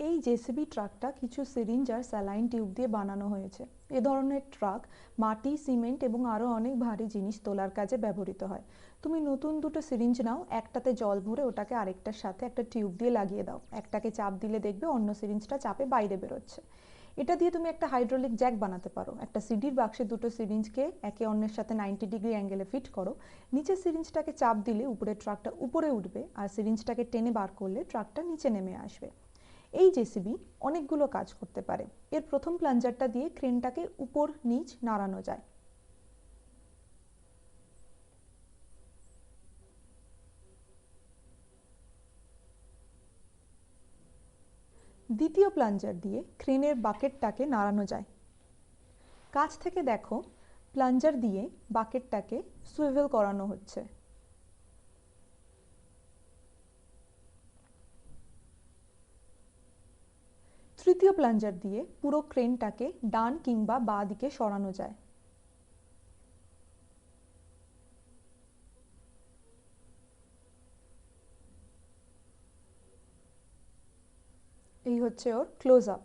এই জেসিবি ট্রাকটা কিছু সিরিঞ্জ আর saline tube দিয়ে বানানো হয়েছে। এ ধরনের ট্রাক মাটি, সিমেন্ট এবং আরও অনেক ভারী জিনিস তোলার কাজে ব্যবহৃত হয়। তুমি নতুন দুটো সিরিঞ্জ নাও, একটাতে জল ভরে ওটাকে আরেকটার সাথে একটা টিউব দিয়ে লাগিয়ে দাও। একটাকে চাপ দিলে দেখবে অন্য সিরিঞ্জটা চাপে বাইরে বেরোচ্ছে। এটা দিয়ে তুমি একটা হাইড্রোলিক জ্যাক বানাতে পারো। একটা সিডির বাক্সে দুটো সিরিঞ্জকে একে অন্যের সাথে 90 ডিগ্রি অ্যাঙ্গেলে ফিট করো। নিচের সিরিঞ্জটাকে চাপ দিলে উপরের ট্রাকটা উপরে উঠবে, আর সিরিঞ্জটাকে টেনে বার করলে ট্রাকটা নিচে নেমে আসবে। এই জেসিবি অনেকগুলো কাজ করতে পারে। এর প্রথম প্লাঞ্জারটা দিয়ে ক্রেনটাকে উপর নিচ নাড়ানো যায়। দ্বিতীয় প্লাঞ্জার দিয়ে ক্রেনের বাকেটটাকে নাড়ানো যায়। কাছ থেকে দেখো, প্লাঞ্জার দিয়ে বাকেটটাকে সুইভেল করানো হচ্ছে। তৃতীয় প্লাঞ্জার দিয়ে পুরো ক্রেনটাকে ডান কিংবা বাঁ দিকে সরানো যায়। এই হচ্ছে ওর ক্লোজ আপ।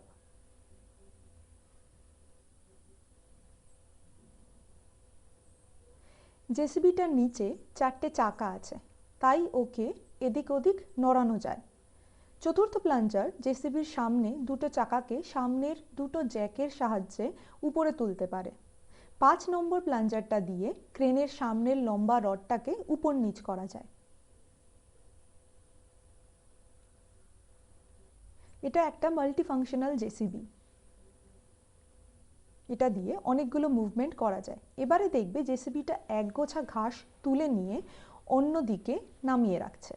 জেসিবিটার নিচে 4টে চাকা আছে, তাই ওকে এদিক ওদিক নড়ানো যায়। চতুর্থ প্লাঞ্জার জেসিবির সামনে দুটো চাকাকে সামনের দুটো জ্যাকের সাহায্যে উপরে তুলতে পারে। 5 নম্বর প্লাঞ্জারটা দিয়ে ক্রেনের সামনের লম্বা রডটাকে উপর নিচ করা যায়। এটা একটা মাল্টিফাংশনাল জেসিবি। এটা দিয়ে অনেকগুলো মুভমেন্ট করা যায়। এবারে দেখবে জেসিবিটা একগোছা ঘাস তুলে নিয়ে অন্য দিকে নামিয়ে রাখছে।